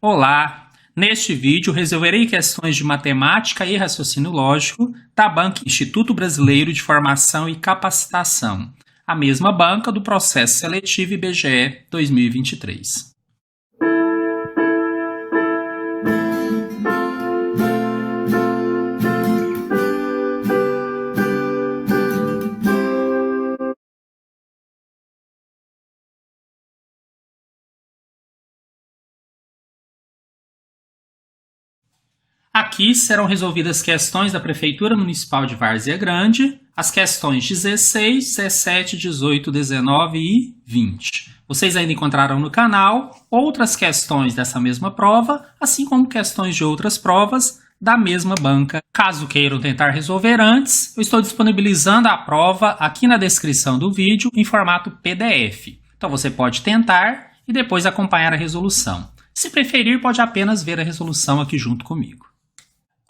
Olá! Neste vídeo resolverei questões de matemática e raciocínio lógico da banca Instituto Brasileiro de Formação e Capacitação, a mesma banca do processo seletivo IBGE 2023. Aqui serão resolvidas questões da Prefeitura Municipal de Várzea Grande, as questões 16, 17, 18, 19 e 20. Vocês ainda encontrarão no canal outras questões dessa mesma prova, assim como questões de outras provas da mesma banca. Caso queiram tentar resolver antes, eu estou disponibilizando a prova aqui na descrição do vídeo em formato PDF. Então você pode tentar e depois acompanhar a resolução. Se preferir, pode apenas ver a resolução aqui junto comigo.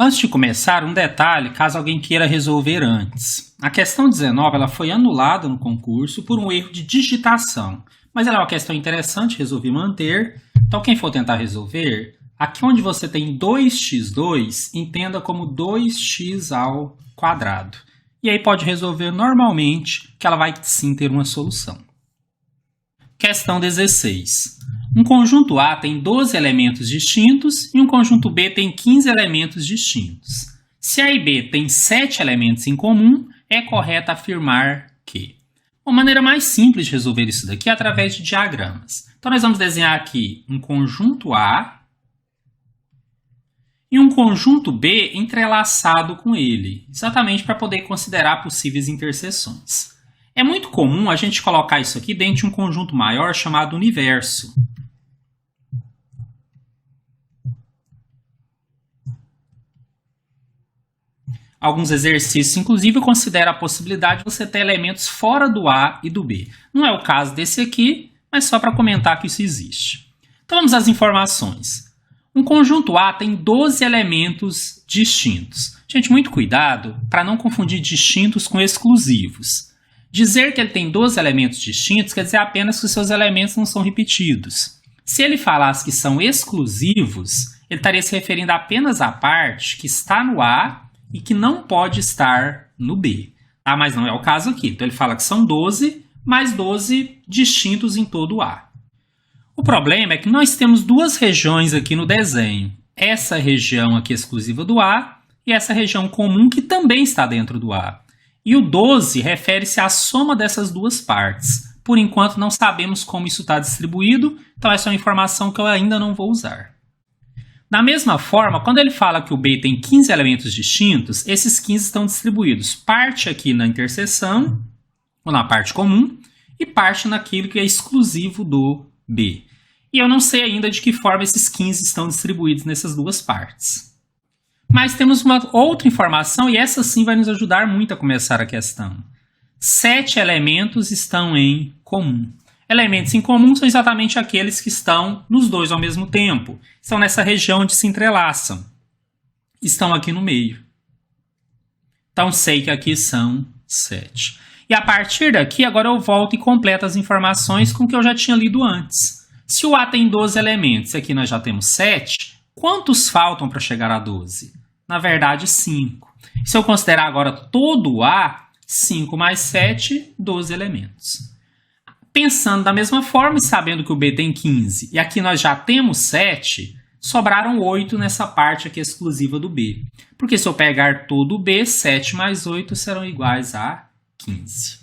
Antes de começar, um detalhe, caso alguém queira resolver antes. A questão 19 ela foi anulada no concurso por um erro de digitação, mas ela é uma questão interessante, resolvi manter. Então, quem for tentar resolver, aqui onde você tem 2x2, entenda como 2x ao quadrado. E aí pode resolver normalmente, que ela vai sim ter uma solução. Questão 16. Um conjunto A tem 12 elementos distintos e um conjunto B tem 15 elementos distintos. Se A e B têm 7 elementos em comum, é correto afirmar que... Uma maneira mais simples de resolver isso daqui é através de diagramas. Então, nós vamos desenhar aqui um conjunto A e um conjunto B entrelaçado com ele, exatamente para poder considerar possíveis interseções. É muito comum a gente colocar isso aqui dentro de um conjunto maior chamado universo. Alguns exercícios, inclusive, consideram a possibilidade de você ter elementos fora do A e do B. Não é o caso desse aqui, mas só para comentar que isso existe. Então, vamos às informações. Um conjunto A tem 12 elementos distintos. Gente, muito cuidado para não confundir distintos com exclusivos. Dizer que ele tem 12 elementos distintos quer dizer apenas que os seus elementos não são repetidos. Se ele falasse que são exclusivos, ele estaria se referindo apenas à parte que está no A e que não pode estar no B. Tá? Mas não é o caso aqui. Então ele fala que são 12, mais 12 distintos em todo o A. O problema é que nós temos duas regiões aqui no desenho. Essa região aqui exclusiva do A e essa região comum que também está dentro do A. E o 12 refere-se à soma dessas duas partes. Por enquanto não sabemos como isso está distribuído, então essa é uma informação que eu ainda não vou usar. Da mesma forma, quando ele fala que o B tem 15 elementos distintos, esses 15 estão distribuídos. Parte aqui na interseção, ou na parte comum, e parte naquilo que é exclusivo do B. E eu não sei ainda de que forma esses 15 estão distribuídos nessas duas partes. Mas temos uma outra informação, e essa sim vai nos ajudar muito a começar a questão. 7 elementos estão em comum. Elementos em comum são exatamente aqueles que estão nos dois ao mesmo tempo. Estão nessa região onde se entrelaçam. Estão aqui no meio. Então, sei que aqui são 7. E a partir daqui, agora eu volto e completo as informações com o que eu já tinha lido antes. Se o A tem 12 elementos e aqui nós já temos 7, quantos faltam para chegar a 12? Na verdade, 5. Se eu considerar agora todo o A, 5 mais 7, 12 elementos. Pensando da mesma forma e sabendo que o B tem 15 e aqui nós já temos 7, sobraram 8 nessa parte aqui exclusiva do B. Porque se eu pegar todo o B, 7 mais 8 serão iguais a 15.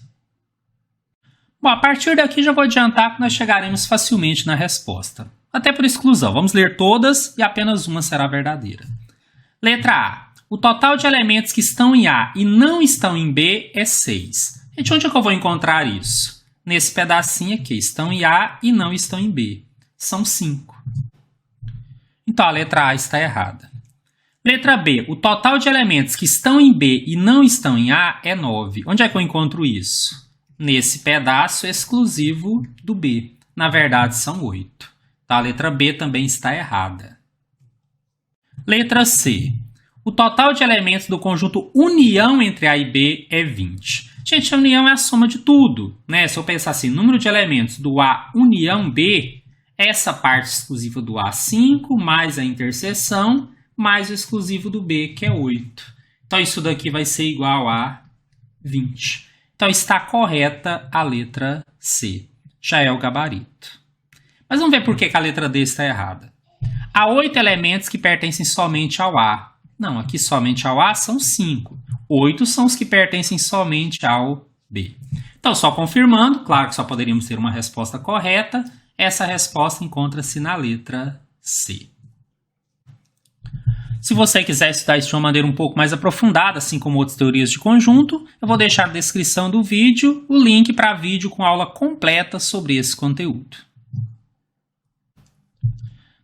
Bom, a partir daqui já vou adiantar que nós chegaremos facilmente na resposta. Até por exclusão, vamos ler todas e apenas uma será verdadeira. Letra A. O total de elementos que estão em A e não estão em B é 6. Gente, onde é que eu vou encontrar isso? Nesse pedacinho aqui, estão em A e não estão em B. São 5. Então, a letra A está errada. Letra B. O total de elementos que estão em B e não estão em A é 9. Onde é que eu encontro isso? Nesse pedaço exclusivo do B. Na verdade, são 8. Tá? A letra B também está errada. Letra C. O total de elementos do conjunto união entre A e B é 20. Gente, a união é a soma de tudo, né? Se eu pensar assim, número de elementos do A união B essa parte exclusiva do A, 5, mais a interseção, mais o exclusivo do B, que é 8. Então, isso daqui vai ser igual a 20. Então, está correta a letra C. Já é o gabarito. Mas vamos ver por que a letra D está errada. Há 8 elementos que pertencem somente ao A. Não, aqui somente ao A são 5. 8 são os que pertencem somente ao B. Então, só confirmando, claro que só poderíamos ter uma resposta correta. Essa resposta encontra-se na letra C. Se você quiser estudar isso de uma maneira um pouco mais aprofundada, assim como outras teorias de conjunto, eu vou deixar na descrição do vídeo o link para vídeo com aula completa sobre esse conteúdo.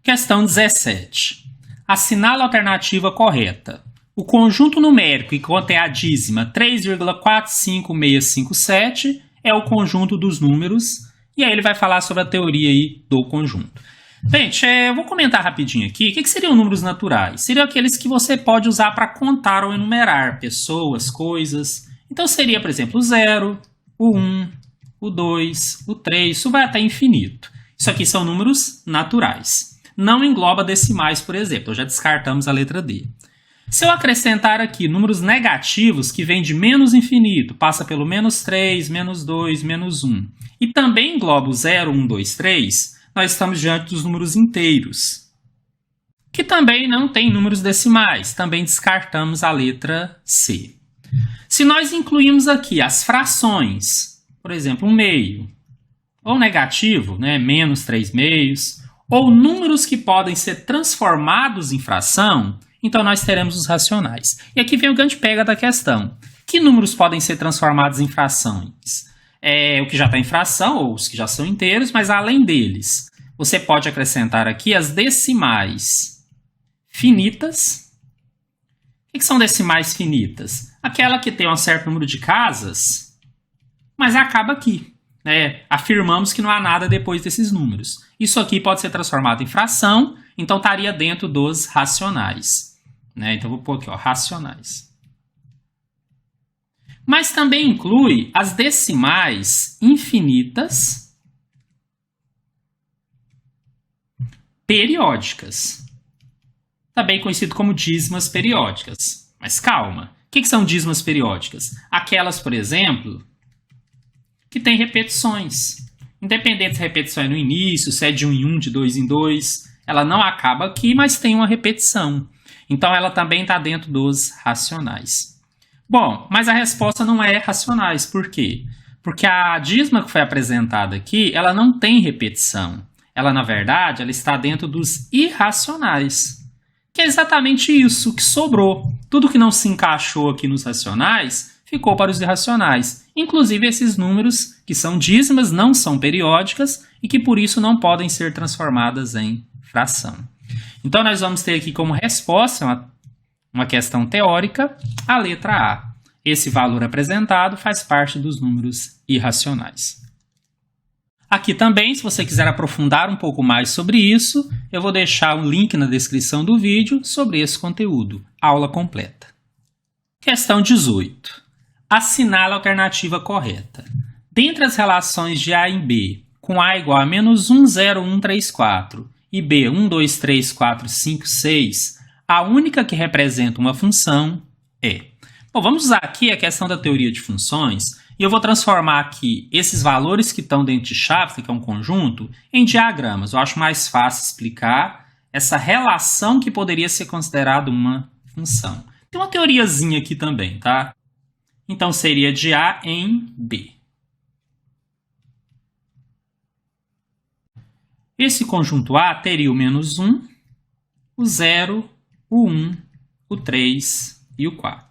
Questão 17. Assinale a alternativa correta. O conjunto numérico que contém a dízima 3,45657 é o conjunto dos números, e aí ele vai falar sobre a teoria aí do conjunto. Gente, eu vou comentar rapidinho aqui. O que seriam números naturais? Seriam aqueles que você pode usar para contar ou enumerar pessoas, coisas. Então seria, por exemplo, o 0, o 1, o 2, o 3, isso vai até infinito. Isso aqui são números naturais. Não engloba decimais, por exemplo. Então já descartamos a letra D. Se eu acrescentar aqui números negativos que vêm de menos infinito, passa pelo menos 3, menos 2, menos 1, e também engloba o 0, 1, 2, 3, nós estamos diante dos números inteiros, que também não tem números decimais. Também descartamos a letra C. Se nós incluirmos aqui as frações, por exemplo, 1 meio, ou negativo, né, menos 3 meios, ou números que podem ser transformados em fração, então nós teremos os racionais. E aqui vem o grande pega da questão. Que números podem ser transformados em frações? O que já está em fração, ou os que já são inteiros, mas além deles, você pode acrescentar aqui as decimais finitas. O que são decimais finitas? Aquela que tem um certo número de casas, mas acaba aqui. Afirmamos que não há nada depois desses números. Isso aqui pode ser transformado em fração, então estaria dentro dos racionais. Então vou pôr aqui, racionais. Mas também inclui as decimais infinitas periódicas, também conhecido como dízimas periódicas. Mas calma, o que são dízimas periódicas? Aquelas, por exemplo, que têm repetições. Independente se a repetição é no início, se é de 1 em 1, de 2 em 2, ela não acaba aqui, mas tem uma repetição. Então ela também está dentro dos racionais. Bom, mas a resposta não é racionais. Por quê? Porque a dízima que foi apresentada aqui, ela não tem repetição. Ela, na verdade, ela está dentro dos irracionais. Que é exatamente isso que sobrou. Tudo que não se encaixou aqui nos racionais, ficou para os irracionais. Inclusive esses números que são dízimas, não são periódicas e que por isso não podem ser transformadas em fração. Então nós vamos ter aqui como resposta uma questão teórica, a letra A. Esse valor apresentado faz parte dos números irracionais. Aqui também, se você quiser aprofundar um pouco mais sobre isso, eu vou deixar um link na descrição do vídeo sobre esse conteúdo, aula completa. Questão 18. Assinale a alternativa correta. Dentre as relações de A em B, com A igual a menos 1, 0, 1, 3, 4 e B 1, 2, 3, 4, 5, 6, a única que representa uma função é... Bom, vamos usar aqui a questão da teoria de funções e eu vou transformar aqui esses valores que estão dentro de chaves, que é um conjunto, em diagramas. Eu acho mais fácil explicar essa relação que poderia ser considerada uma função. Tem uma teoriazinha aqui também, tá? Então seria de A em B. Esse conjunto A teria o menos 1, o 0, o 1, o 3 e o 4.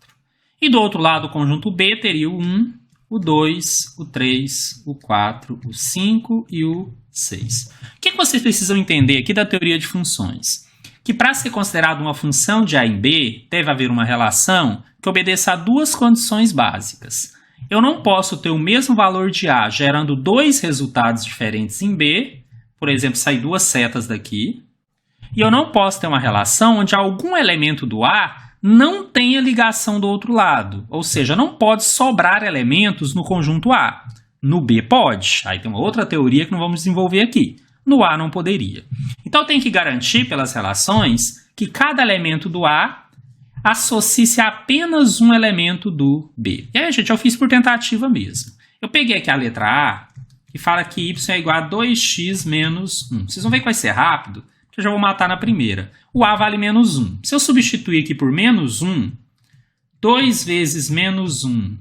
E do outro lado, o conjunto B teria o 1, o 2, o 3, o 4, o 5 e o 6. O que vocês precisam entender aqui da teoria de funções? Que para ser considerado uma função de A em B, deve haver uma relação que obedeça a duas condições básicas. Eu não posso ter o mesmo valor de A gerando dois resultados diferentes em B, por exemplo, sair duas setas daqui, e eu não posso ter uma relação onde algum elemento do A não tenha ligação do outro lado, ou seja, não pode sobrar elementos no conjunto A. No B pode, aí tem uma outra teoria que não vamos desenvolver aqui, no A não poderia. Então, eu tenho que garantir pelas relações que cada elemento do A associe-se a apenas um elemento do B. E aí, gente, eu fiz por tentativa mesmo. Eu peguei aqui a letra A, que fala que y é igual a 2x menos 1. Vocês vão ver que vai ser rápido, porque eu já vou matar na primeira. O A vale menos 1. Se eu substituir aqui por menos 1, 2 vezes menos 1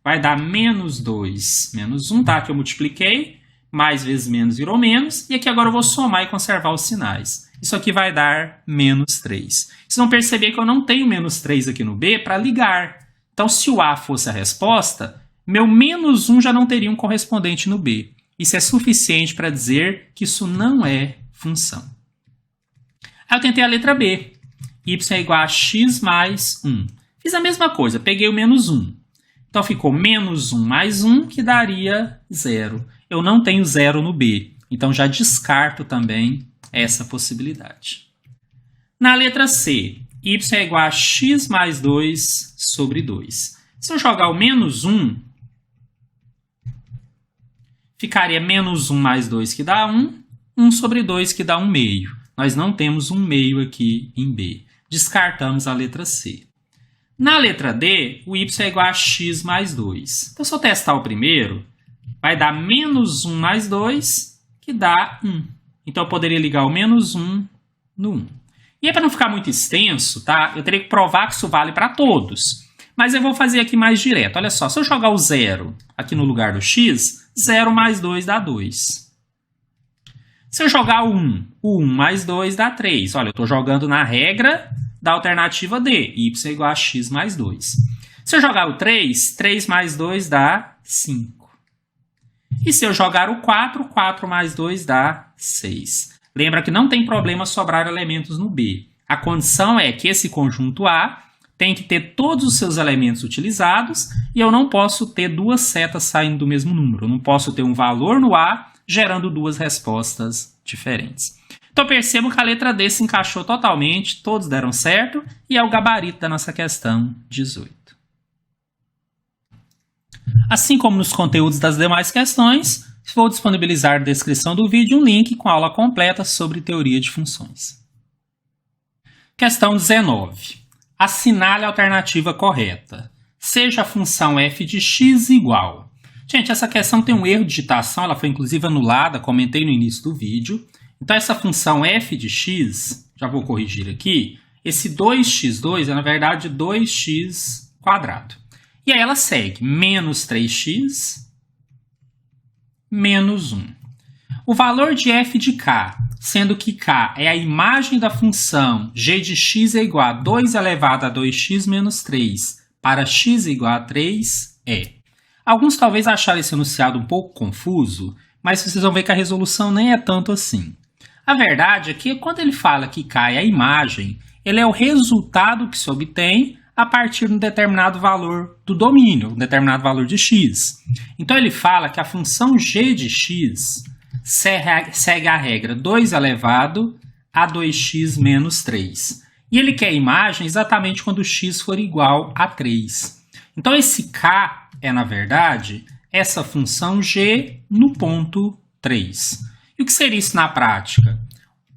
vai dar menos 2. Menos 1, tá? Que eu multipliquei. Mais vezes menos virou menos. E aqui agora eu vou somar e conservar os sinais. Isso aqui vai dar menos 3. Vocês vão perceber que eu não tenho menos 3 aqui no B para ligar. Então, se o A fosse a resposta, meu menos 1 já não teria um correspondente no B. Isso é suficiente para dizer que isso não é função. Aí eu tentei a letra B. Y é igual a x mais 1. Fiz a mesma coisa, peguei o menos 1. Então, ficou menos 1 mais 1, que daria 0. Eu não tenho 0 no B, então já descarto também essa possibilidade. Na letra C, y é igual a x mais 2 sobre 2. Se eu jogar o menos 1, ficaria menos 1 mais 2, que dá 1, 1 sobre 2, que dá 1 meio. Nós não temos 1 meio aqui em B. Descartamos a letra C. Na letra D, o y é igual a x mais 2. Então, se eu testar o primeiro, vai dar menos 1 mais 2, que dá 1. Então, eu poderia ligar o menos 1 no 1. E aí, para não ficar muito extenso, tá? Eu teria que provar que isso vale para todos. Mas eu vou fazer aqui mais direto. Olha só, se eu jogar o 0 aqui no lugar do x, 0 mais 2 dá 2. Se eu jogar o 1 mais 2 dá 3. Olha, eu estou jogando na regra da alternativa D, y é igual a x mais 2. Se eu jogar o 3, 3 mais 2 dá 5. E se eu jogar o 4, 4 mais 2 dá 6. Lembra que não tem problema sobrar elementos no B. A condição é que esse conjunto A tem que ter todos os seus elementos utilizados e eu não posso ter duas setas saindo do mesmo número. Eu não posso ter um valor no A gerando duas respostas diferentes. Então, percebam que a letra D se encaixou totalmente, todos deram certo, e é o gabarito da nossa questão 18. Assim como nos conteúdos das demais questões, vou disponibilizar na descrição do vídeo um link com a aula completa sobre teoria de funções. Questão 19. Assinale a alternativa correta. Seja a função f de x igual. Gente, essa questão tem um erro de digitação, ela foi inclusive anulada, comentei no início do vídeo. Então, essa função f de x, já vou corrigir aqui, esse 2x2 é, na verdade, 2x quadrado. E aí ela segue menos 3x menos 1. O valor de f de k, sendo que k é a imagem da função g de x é igual a 2 elevado a 2x menos 3 para x igual a 3 é. Alguns talvez acharam esse enunciado um pouco confuso, mas vocês vão ver que a resolução nem é tanto assim. A verdade é que quando ele fala que k é a imagem, ele é o resultado que se obtém a partir de um determinado valor do domínio, um determinado valor de x. Então ele fala que a função g de x segue a regra 2 elevado a 2x menos 3. E ele quer a imagem exatamente quando x for igual a 3. Então esse k é, na verdade, essa função g no ponto 3. E o que seria isso na prática?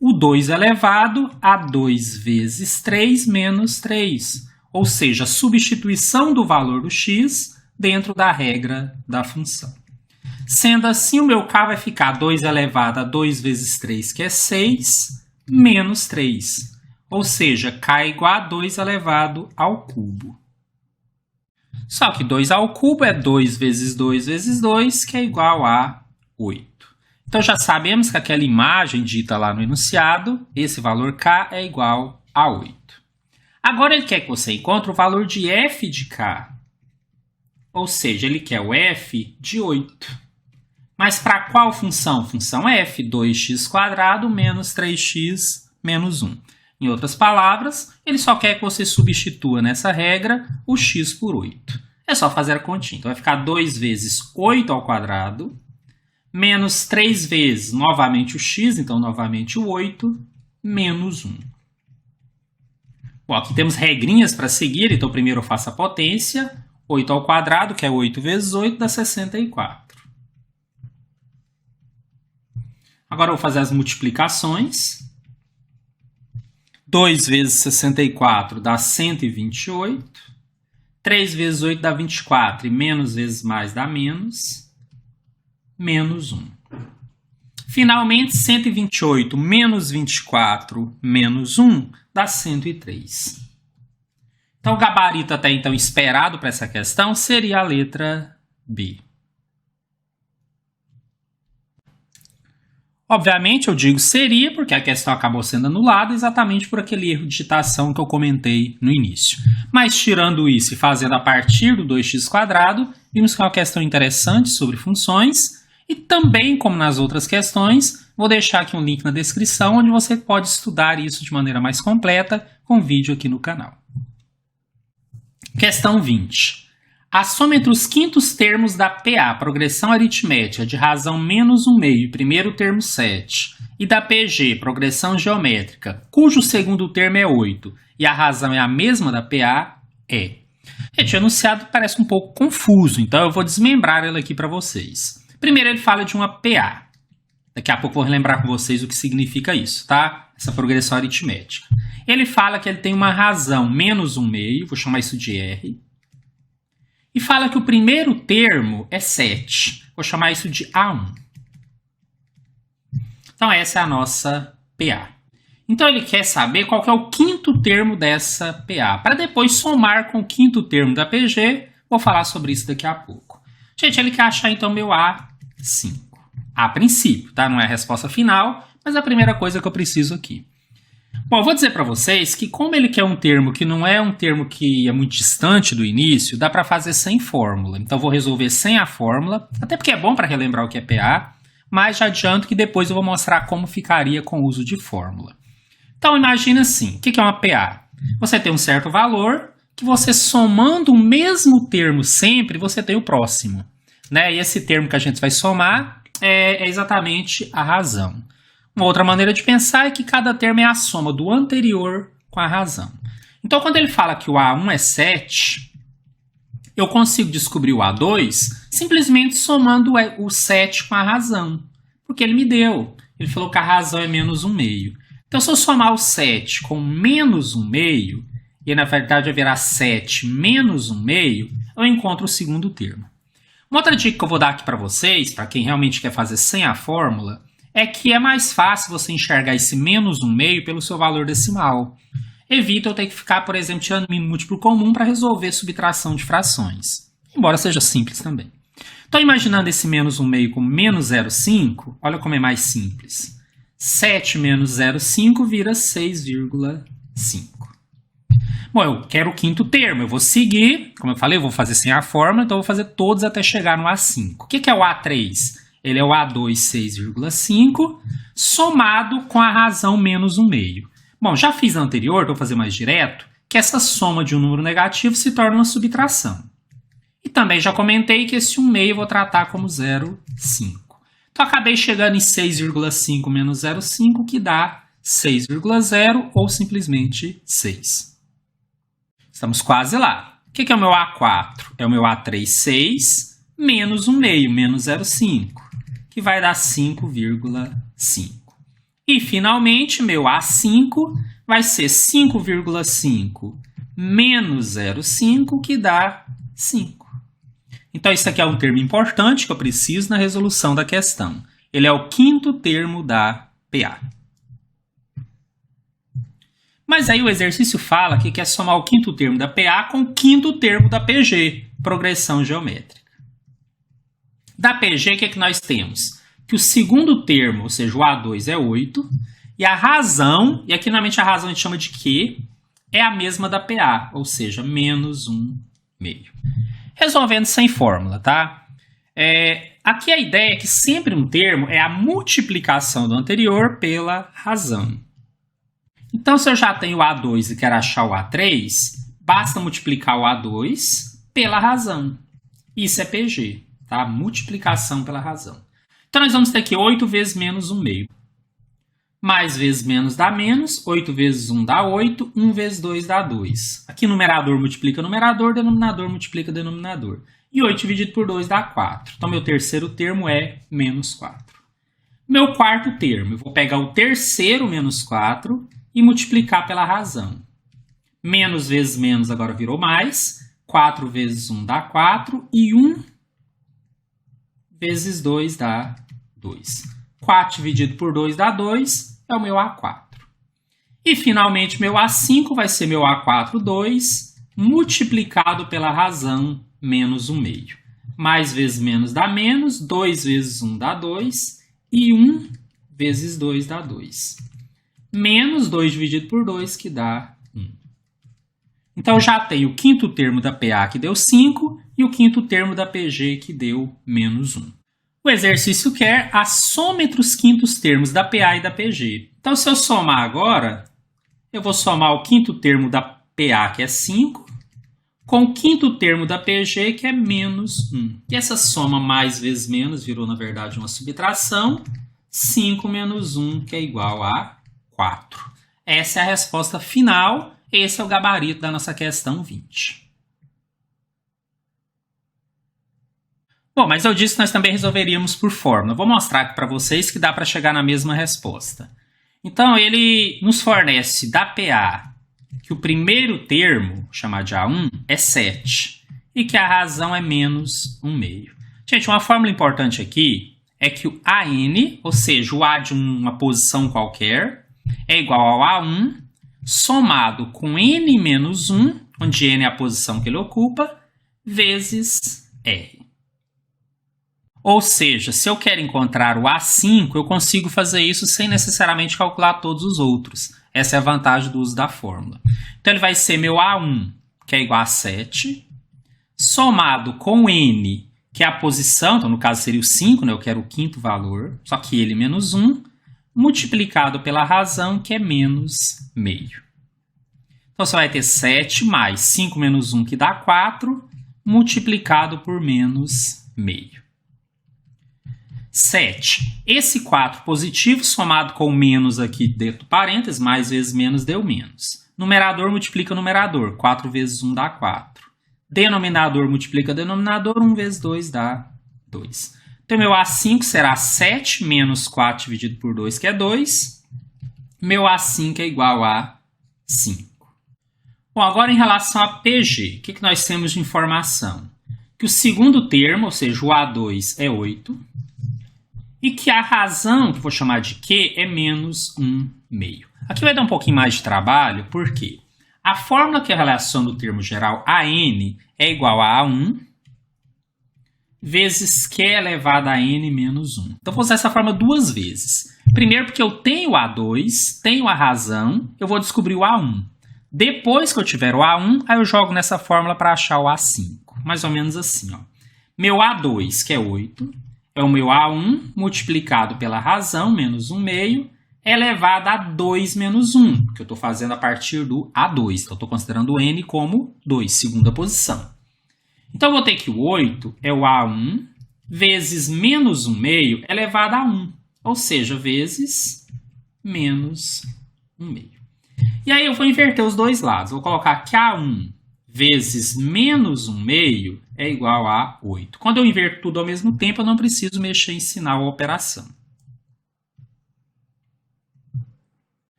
O 2 elevado a 2 vezes 3 menos 3. Ou seja, a substituição do valor do x dentro da regra da função. Sendo assim, o meu k vai ficar 2 elevado a 2 vezes 3, que é 6, menos 3. Ou seja, k é igual a 2 elevado ao cubo. Só que 2 ao cubo é 2 vezes 2 vezes 2, que é igual a 8. Então, já sabemos que aquela imagem dita lá no enunciado, esse valor k é igual a 8. Agora, ele quer que você encontre o valor de f de k. Ou seja, ele quer o f de 8. Mas para qual função? Função f, 2x² menos 3x menos 1. Em outras palavras, ele só quer que você substitua nessa regra o x por 8. É só fazer a continha. Então, vai ficar 2 vezes 8 ao quadrado, menos 3 vezes, novamente, o x, então, novamente, o 8, menos 1. Bom, aqui temos regrinhas para seguir, então, primeiro eu faço a potência, 8 ao quadrado, que é 8 vezes 8, dá 64. Agora eu vou fazer as multiplicações. 2 vezes 64 dá 128. 3 vezes 8 dá 24. E menos vezes mais dá menos. Menos 1. Finalmente, 128 menos 24 menos 1 dá 103. Então, o gabarito até então esperado para essa questão seria a letra B. Obviamente, eu digo seria porque a questão acabou sendo anulada exatamente por aquele erro de digitação que eu comentei no início. Mas, tirando isso e fazendo a partir do 2x², vimos que é uma questão interessante sobre funções. E também, como nas outras questões, vou deixar aqui um link na descrição onde você pode estudar isso de maneira mais completa com vídeo aqui no canal. Questão 20. A soma entre os quintos termos da PA, progressão aritmética de razão menos 1/2, primeiro termo 7, e da PG, progressão geométrica, cujo segundo termo é 8 e a razão é a mesma da PA, é. Gente, o enunciado parece um pouco confuso, então eu vou desmembrar ele aqui para vocês. Primeiro ele fala de uma PA. Daqui a pouco eu vou relembrar com vocês o que significa isso, tá? Essa progressão aritmética. Ele fala que ele tem uma razão menos 1/2, vou chamar isso de R. E fala que o primeiro termo é 7. Vou chamar isso de A1. Então essa é a nossa PA. Então ele quer saber qual que é o quinto termo dessa PA. Para depois somar com o quinto termo da PG, vou falar sobre isso daqui a pouco. Gente, ele quer achar então meu A5. A princípio, tá? Não é a resposta final, mas é a primeira coisa que eu preciso aqui. Bom, eu vou dizer para vocês que como ele quer um termo que não é um termo que é muito distante do início, dá para fazer sem fórmula. Então eu vou resolver sem a fórmula, até porque é bom para relembrar o que é PA, mas já adianto que depois eu vou mostrar como ficaria com o uso de fórmula. Então imagina assim, o que é uma PA? Você tem um certo valor que você somando o mesmo termo sempre, você tem o próximo, né? E esse termo que a gente vai somar é exatamente a razão. Uma outra maneira de pensar é que cada termo é a soma do anterior com a razão. Então, quando ele fala que o A1 é 7, eu consigo descobrir o A2 simplesmente somando o 7 com a razão. Porque ele me deu. Ele falou que a razão é menos 1/2. Então, se eu somar o 7 com menos 1/2, e na verdade haverá 7 menos 1/2, eu encontro o segundo termo. Uma outra dica que eu vou dar aqui para vocês, para quem realmente quer fazer sem a fórmula, é que é mais fácil você enxergar esse menos 1/2 pelo seu valor decimal. Evita eu ter que ficar, por exemplo, tirando mínimo múltiplo comum para resolver subtração de frações. Embora seja simples também. Então, imaginando esse menos 1/2 como menos 0,5, olha como é mais simples. 7 menos 0,5 vira 6,5. Bom, eu quero o quinto termo. Eu vou seguir, como eu falei, eu vou fazer sem a fórmula, então eu vou fazer todos até chegar no A5. O que é o A3? Ele é o A2, 6,5, somado com a razão menos 1/2. Bom, já fiz a anterior, então vou fazer mais direto, que essa soma de um número negativo se torna uma subtração. E também já comentei que esse 1/2 eu vou tratar como 0,5. Então, acabei chegando em 6,5 menos 0,5, que dá 6,0 ou simplesmente 6. Estamos quase lá. O que é o meu A4? É o meu A3, 6, menos 1/2, menos 0,5, que vai dar 5,5. E, finalmente, meu A5 vai ser 5,5 menos 0,5, que dá 5. Então, isso aqui é um termo importante que eu preciso na resolução da questão. Ele é o quinto termo da PA. Mas aí o exercício fala que quer somar o quinto termo da PA com o quinto termo da PG, progressão geométrica. Da PG, o que é que nós temos? Que o segundo termo, ou seja, o A2 é 8, e a razão, e aqui normalmente a razão a gente chama de Q, é a mesma da PA, ou seja, menos 1/2. Resolvendo sem fórmula, tá? Aqui a ideia é que sempre um termo é a multiplicação do anterior pela razão. Então, se eu já tenho o A2 e quero achar o A3, basta multiplicar o A2 pela razão. Isso é PG, tá? Multiplicação pela razão. Então, nós vamos ter aqui 8 vezes menos 1/2. Mais vezes menos dá menos, 8 vezes 1 dá 8, 1 vezes 2 dá 2. Aqui numerador multiplica numerador, denominador multiplica denominador. E 8 dividido por 2 dá 4. Então, meu terceiro termo é menos 4. Meu quarto termo, eu vou pegar o terceiro menos 4 e multiplicar pela razão. Menos vezes menos agora virou mais. 4 vezes 1 dá 4 e 1 vezes 2 dá 2. 4 dividido por 2 dá 2, é o meu A4. E, finalmente, meu A5 vai ser meu A4, 2, multiplicado pela razão menos 1 meio. Mais vezes menos dá menos, 2 vezes 1 dá 2, e 1 vezes 2 dá 2. Menos 2 dividido por 2, que dá 1. Então, já tenho o quinto termo da PA, que deu 5, e o quinto termo da PG, que deu menos 1. O exercício quer a soma entre os quintos termos da PA e da PG. Então, se eu somar agora, eu vou somar o quinto termo da PA, que é 5, com o quinto termo da PG, que é menos 1. E essa soma mais vezes menos virou, na verdade, uma subtração. 5 menos 1, que é igual a 4. Essa é a resposta final. Esse é o gabarito da nossa questão 20. Bom, mas eu disse que nós também resolveríamos por fórmula. Vou mostrar aqui para vocês que dá para chegar na mesma resposta. Então, ele nos fornece da PA que o primeiro termo, chamado de A1, é 7. E que a razão é menos 1 meio. Gente, uma fórmula importante aqui é que o AN, ou seja, o A de uma posição qualquer, é igual ao A1, somado com N menos 1, onde N é a posição que ele ocupa, vezes R. Ou seja, se eu quero encontrar o A5, eu consigo fazer isso sem necessariamente calcular todos os outros. Essa é a vantagem do uso da fórmula. Então, ele vai ser meu A1, que é igual a 7, somado com N, que é a posição, então no caso seria o 5, né? Eu quero o quinto valor, só que ele menos 1, multiplicado pela razão, que é menos meio. Então, você vai ter 7 mais 5 menos 1, que dá 4, multiplicado por menos meio. 7. Esse 4 positivo somado com o menos aqui dentro do parênteses, mais vezes menos deu menos. Numerador multiplica numerador, 4 vezes 1 dá 4. Denominador multiplica denominador, 1 vezes 2 dá 2. Então, meu A5 será 7 menos 4 dividido por 2, que é 2. Meu A5 é igual a 5. Bom, agora em relação a PG, o que nós temos de informação? Que o segundo termo, ou seja, o A2, é 8. E que a razão, que eu vou chamar de Q, é menos 1 meio. Aqui vai dar um pouquinho mais de trabalho, porque a fórmula que relaciona o termo geral AN é igual a A1 vezes Q elevado a N menos 1. Então, vou usar essa fórmula duas vezes. Primeiro, porque eu tenho o A2, tenho a razão, eu vou descobrir o A1. Depois que eu tiver o A1, aí eu jogo nessa fórmula para achar o A5. Mais ou menos assim, ó. Meu A2, que é 8, é o meu A1 multiplicado pela razão, menos 1 meio, elevado a 2 menos 1, que eu estou fazendo a partir do A2. Então, eu estou considerando o N como 2, segunda posição. Então, eu vou ter que o 8 é o A1 vezes menos 1 meio elevado a 1. Ou seja, vezes menos 1 meio. E aí, eu vou inverter os dois lados. Vou colocar que A1 vezes menos 1 meio é igual a 8. Quando eu inverto tudo ao mesmo tempo, eu não preciso mexer em sinal ou operação.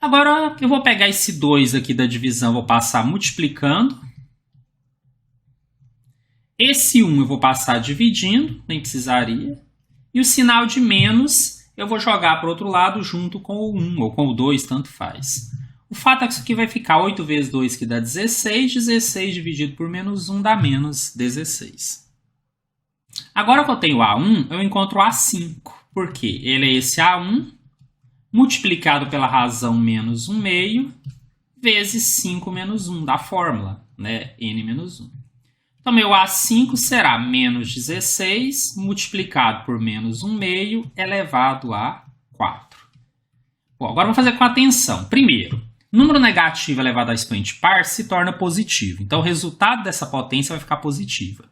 Agora, eu vou pegar esse 2 aqui da divisão, vou passar multiplicando. Esse 1 eu vou passar dividindo, nem precisaria. E o sinal de menos eu vou jogar para o outro lado junto com o 1, ou com o 2, tanto faz. O fato é que isso aqui vai ficar 8 vezes 2, que dá 16. 16 dividido por menos 1 dá menos 16. Agora que eu tenho A1, eu encontro A5. Por quê? Ele é esse A1 multiplicado pela razão menos 1 meio vezes 5 menos 1 da fórmula, né? N menos 1. Então, meu A5 será menos 16 multiplicado por menos 1 meio elevado a 4. Bom, agora vamos fazer com atenção. Primeiro, número negativo elevado a expoente par se torna positivo. Então, o resultado dessa potência vai ficar positiva.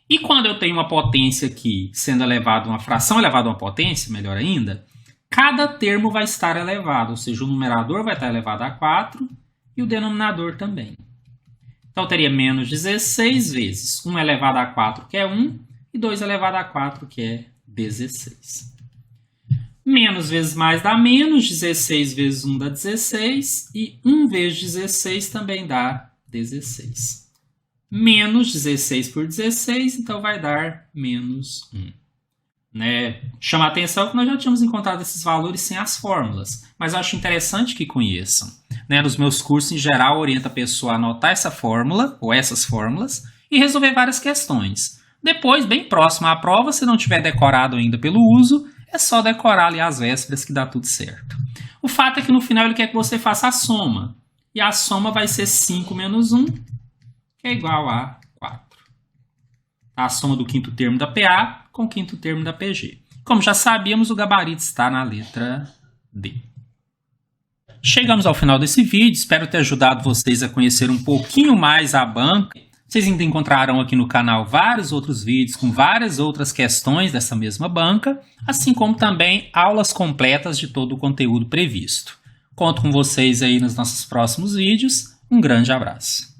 E quando eu tenho uma potência aqui sendo elevada a uma fração elevada a uma potência, melhor ainda, cada termo vai estar elevado. Ou seja, o numerador vai estar elevado a 4 e o denominador também. Então, eu teria menos 16 vezes 1 elevado a 4, que é 1, e 2 elevado a 4, que é 16. Menos vezes mais dá menos, 16 vezes 1 dá 16, e 1 vezes 16 também dá 16. Menos 16 por 16, então vai dar menos 1. Né? Chama a atenção que nós já tínhamos encontrado esses valores sem as fórmulas, mas eu acho interessante que conheçam. Né? Nos meus cursos, em geral, orienta a pessoa a anotar essa fórmula, ou essas fórmulas, e resolver várias questões. Depois, bem próximo à prova, se não tiver decorado ainda pelo uso, é só decorar ali às vésperas que dá tudo certo. O fato é que no final ele quer que você faça a soma. E a soma vai ser 5 menos 1, que é igual a 4. A soma do quinto termo da PA com o quinto termo da PG. Como já sabíamos, o gabarito está na letra D. Chegamos ao final desse vídeo, espero ter ajudado vocês a conhecer um pouquinho mais a banca. Vocês ainda encontrarão aqui no canal vários outros vídeos com várias outras questões dessa mesma banca, assim como também aulas completas de todo o conteúdo previsto. Conto com vocês aí nos nossos próximos vídeos. Um grande abraço.